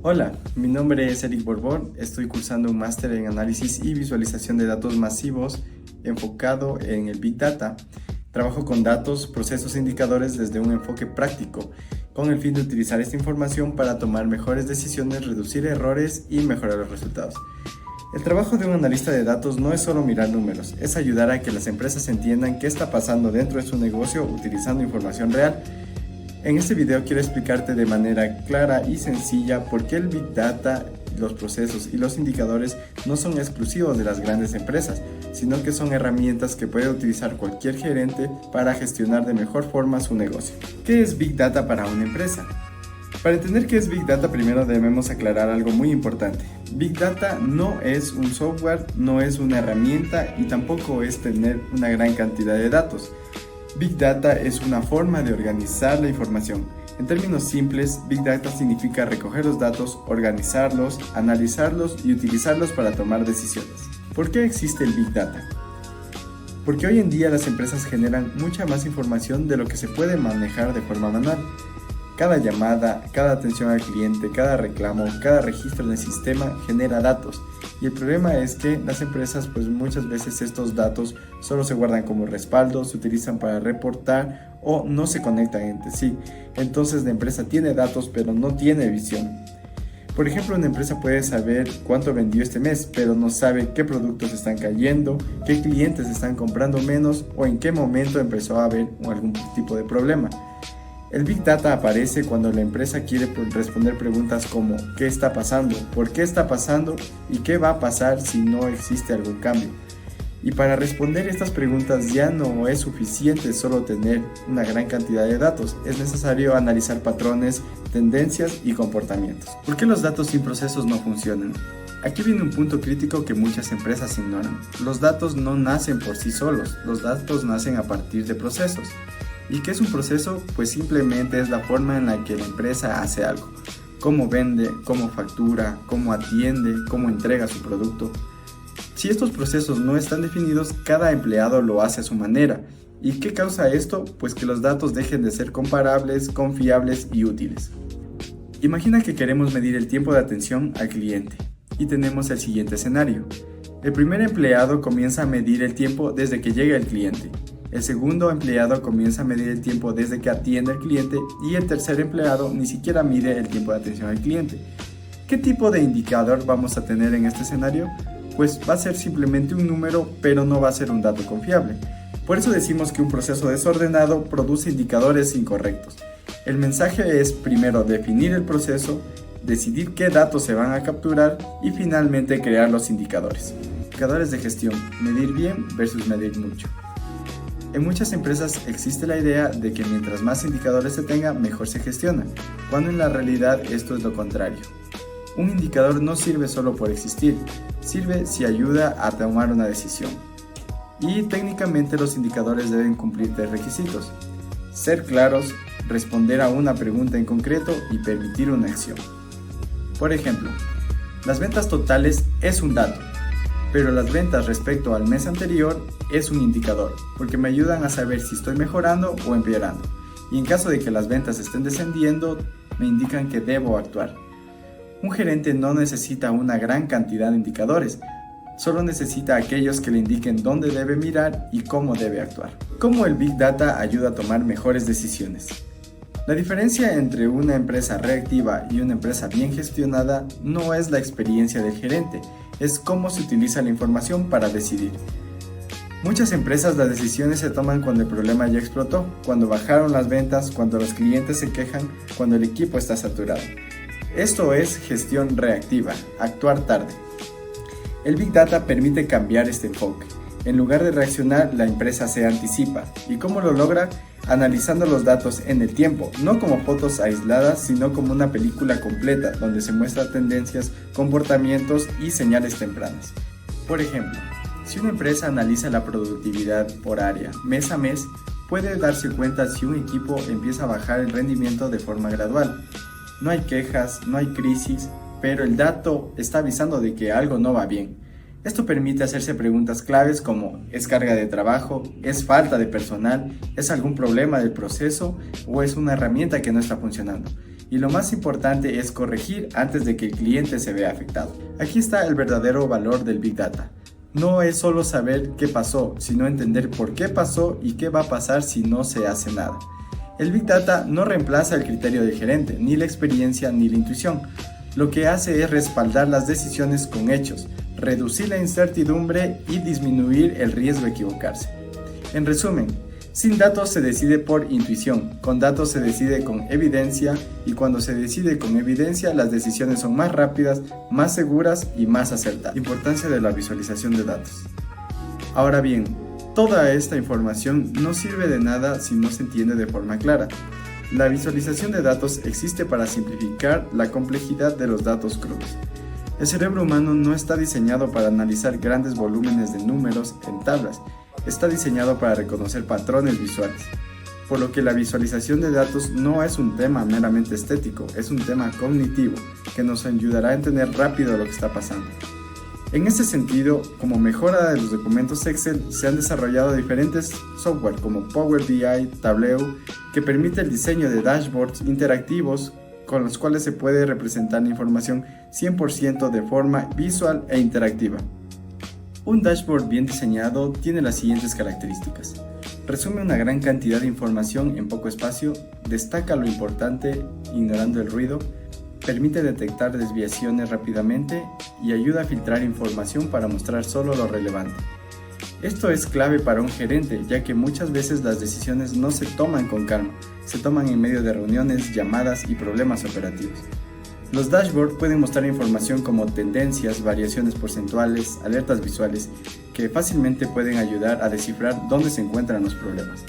Hola, mi nombre es Eric Borbón, estoy cursando un máster en análisis y visualización de datos masivos enfocado en el Big Data. Trabajo con datos, procesos e indicadores desde un enfoque práctico, con el fin de utilizar esta información para tomar mejores decisiones, reducir errores y mejorar los resultados. El trabajo de un analista de datos no es solo mirar números, es ayudar a que las empresas entiendan qué está pasando dentro de su negocio utilizando información real. En este video quiero explicarte de manera clara y sencilla por qué el Big Data, los procesos y los indicadores no son exclusivos de las grandes empresas, sino que son herramientas que puede utilizar cualquier gerente para gestionar de mejor forma su negocio. ¿Qué es Big Data para una empresa? Para entender qué es Big Data, primero debemos aclarar algo muy importante. Big Data no es un software, no es una herramienta y tampoco es tener una gran cantidad de datos. Big Data es una forma de organizar la información. En términos simples, Big Data significa recoger los datos, organizarlos, analizarlos y utilizarlos para tomar decisiones. ¿Por qué existe el Big Data? Porque hoy en día las empresas generan mucha más información de lo que se puede manejar de forma manual. Cada llamada, cada atención al cliente, cada reclamo, cada registro en el sistema genera datos. Y el problema es que las empresas, pues muchas veces estos datos solo se guardan como respaldo, se utilizan para reportar o no se conectan entre sí. Entonces la empresa tiene datos pero no tiene visión. Por ejemplo, una empresa puede saber cuánto vendió este mes, pero no sabe qué productos están cayendo, qué clientes están comprando menos o en qué momento empezó a haber algún tipo de problema. El Big Data aparece cuando la empresa quiere responder preguntas como ¿qué está pasando? ¿Por qué está pasando? ¿Y qué va a pasar si no existe algún cambio? Y para responder estas preguntas ya no es suficiente solo tener una gran cantidad de datos, es necesario analizar patrones, tendencias y comportamientos. ¿Por qué los datos sin procesos no funcionan? Aquí viene un punto crítico que muchas empresas ignoran. Los datos no nacen por sí solos, los datos nacen a partir de procesos. ¿Y qué es un proceso? Pues simplemente es la forma en la que la empresa hace algo. Cómo vende, cómo factura, cómo atiende, cómo entrega su producto. Si estos procesos no están definidos, cada empleado lo hace a su manera. ¿Y qué causa esto? Pues que los datos dejen de ser comparables, confiables y útiles. Imagina que queremos medir el tiempo de atención al cliente. Y tenemos el siguiente escenario. El primer empleado comienza a medir el tiempo desde que llega el cliente. El segundo empleado comienza a medir el tiempo desde que atiende al cliente y el tercer empleado ni siquiera mide el tiempo de atención al cliente. ¿Qué tipo de indicador vamos a tener en este escenario? Pues va a ser simplemente un número, pero no va a ser un dato confiable. Por eso decimos que un proceso desordenado produce indicadores incorrectos. El mensaje es primero definir el proceso, decidir qué datos se van a capturar y finalmente crear los indicadores. Indicadores de gestión, medir bien versus medir mucho. En muchas empresas existe la idea de que mientras más indicadores se tenga, mejor se gestiona, cuando en la realidad esto es lo contrario. Un indicador no sirve solo por existir, sirve si ayuda a tomar una decisión. Y técnicamente los indicadores deben cumplir tres requisitos: ser claros, responder a una pregunta en concreto y permitir una acción. Por ejemplo, las ventas totales es un dato, pero las ventas respecto al mes anterior es un indicador, porque me ayudan a saber si estoy mejorando o empeorando. Y en caso de que las ventas estén descendiendo, me indican que debo actuar. Un gerente no necesita una gran cantidad de indicadores, solo necesita aquellos que le indiquen dónde debe mirar y cómo debe actuar. ¿Cómo el Big Data ayuda a tomar mejores decisiones? La diferencia entre una empresa reactiva y una empresa bien gestionada no es la experiencia del gerente, es cómo se utiliza la información para decidir. Muchas empresas las decisiones se toman cuando el problema ya explotó, cuando bajaron las ventas, cuando los clientes se quejan, cuando el equipo está saturado. Esto es gestión reactiva, actuar tarde. El Big Data permite cambiar este enfoque. En lugar de reaccionar, la empresa se anticipa. ¿Y cómo lo logra? Analizando los datos en el tiempo, no como fotos aisladas, sino como una película completa, donde se muestran tendencias, comportamientos y señales tempranas. Por ejemplo, si una empresa analiza la productividad por área mes a mes, puede darse cuenta si un equipo empieza a bajar el rendimiento de forma gradual. No hay quejas, no hay crisis, pero el dato está avisando de que algo no va bien. Esto permite hacerse preguntas claves como ¿es carga de trabajo? ¿Es falta de personal? ¿Es algún problema del proceso? ¿O es una herramienta que no está funcionando? y lo más importante es corregir antes de que el cliente se vea afectado. Aquí está el verdadero valor del Big Data. No es solo saber qué pasó, sino entender por qué pasó y qué va a pasar si no se hace nada. El Big Data no reemplaza el criterio del gerente, ni la experiencia ni la intuición. Lo que hace es respaldar las decisiones con hechos, reducir la incertidumbre y disminuir el riesgo de equivocarse. En resumen, sin datos se decide por intuición, con datos se decide con evidencia y cuando se decide con evidencia las decisiones son más rápidas, más seguras y más acertadas. Importancia de la visualización de datos. Ahora bien, toda esta información no sirve de nada si no se entiende de forma clara. La visualización de datos existe para simplificar la complejidad de los datos crudos. El cerebro humano no está diseñado para analizar grandes volúmenes de números en tablas, está diseñado para reconocer patrones visuales, por lo que la visualización de datos no es un tema meramente estético, es un tema cognitivo que nos ayudará a entender rápido lo que está pasando. En ese sentido, como mejora de los documentos Excel, se han desarrollado diferentes software como Power BI, Tableau, que permite el diseño de dashboards interactivos con los cuales se puede representar la información 100% de forma visual e interactiva. Un dashboard bien diseñado tiene las siguientes características. Resume una gran cantidad de información en poco espacio, destaca lo importante ignorando el ruido, permite detectar desviaciones rápidamente y ayuda a filtrar información para mostrar solo lo relevante. Esto es clave para un gerente, ya que muchas veces las decisiones no se toman con calma, se toman en medio de reuniones, llamadas y problemas operativos. Los dashboards pueden mostrar información como tendencias, variaciones porcentuales, alertas visuales, que fácilmente pueden ayudar a descifrar dónde se encuentran los problemas.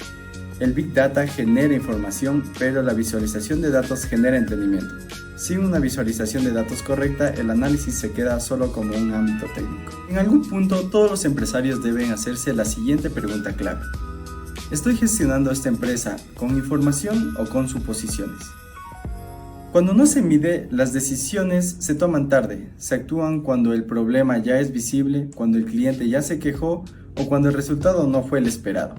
El Big Data genera información, pero la visualización de datos genera entendimiento. Sin una visualización de datos correcta, el análisis se queda solo como un ámbito técnico. En algún punto, todos los empresarios deben hacerse la siguiente pregunta clave. ¿Estoy gestionando esta empresa con información o con suposiciones? Cuando no se mide, las decisiones se toman tarde, se actúan cuando el problema ya es visible, cuando el cliente ya se quejó o cuando el resultado no fue el esperado.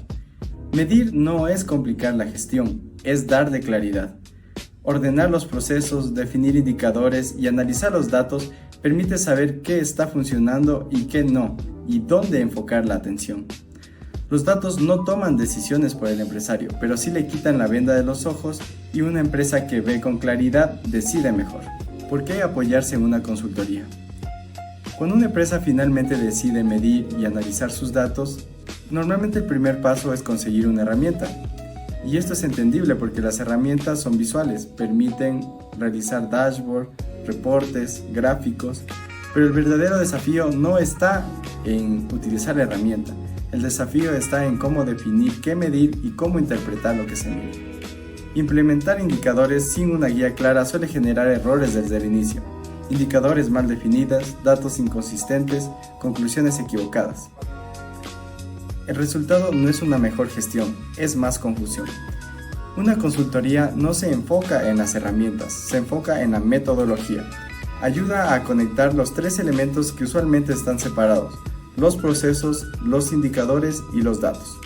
Medir no es complicar la gestión, es darle claridad. Ordenar los procesos, definir indicadores y analizar los datos permite saber qué está funcionando y qué no, y dónde enfocar la atención. Los datos no toman decisiones por el empresario, pero sí le quitan la venda de los ojos y una empresa que ve con claridad decide mejor. ¿Por qué apoyarse en una consultoría? Cuando una empresa finalmente decide medir y analizar sus datos, normalmente el primer paso es conseguir una herramienta. Y esto es entendible porque las herramientas son visuales, permiten realizar dashboards, reportes, gráficos, pero el verdadero desafío no está en utilizar la herramienta. El desafío está en cómo definir qué medir y cómo interpretar lo que se mide. Implementar indicadores sin una guía clara suele generar errores desde el inicio. Indicadores mal definidas, datos inconsistentes, conclusiones equivocadas. El resultado no es una mejor gestión, es más confusión. Una consultoría no se enfoca en las herramientas, se enfoca en la metodología. Ayuda a conectar los tres elementos que usualmente están separados: los procesos, los indicadores y los datos.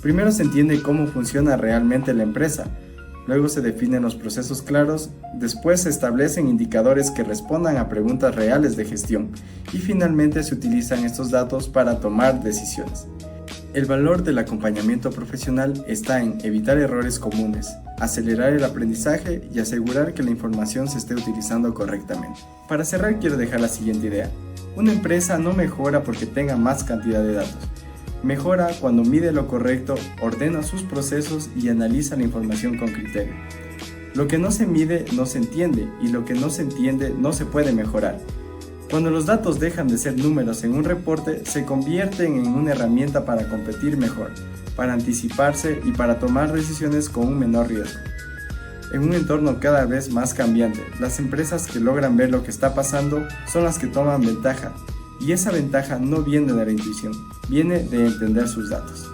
Primero se entiende cómo funciona realmente la empresa, luego se definen los procesos claros, después se establecen indicadores que respondan a preguntas reales de gestión y finalmente se utilizan estos datos para tomar decisiones. El valor del acompañamiento profesional está en evitar errores comunes, acelerar el aprendizaje y asegurar que la información se esté utilizando correctamente. Para cerrar, quiero dejar la siguiente idea. Una empresa no mejora porque tenga más cantidad de datos. Mejora cuando mide lo correcto, ordena sus procesos y analiza la información con criterio. Lo que no se mide no se entiende y lo que no se entiende no se puede mejorar. Cuando los datos dejan de ser números en un reporte, se convierten en una herramienta para competir mejor, para anticiparse y para tomar decisiones con un menor riesgo. En un entorno cada vez más cambiante, las empresas que logran ver lo que está pasando son las que toman ventaja, y esa ventaja no viene de la intuición, viene de entender sus datos.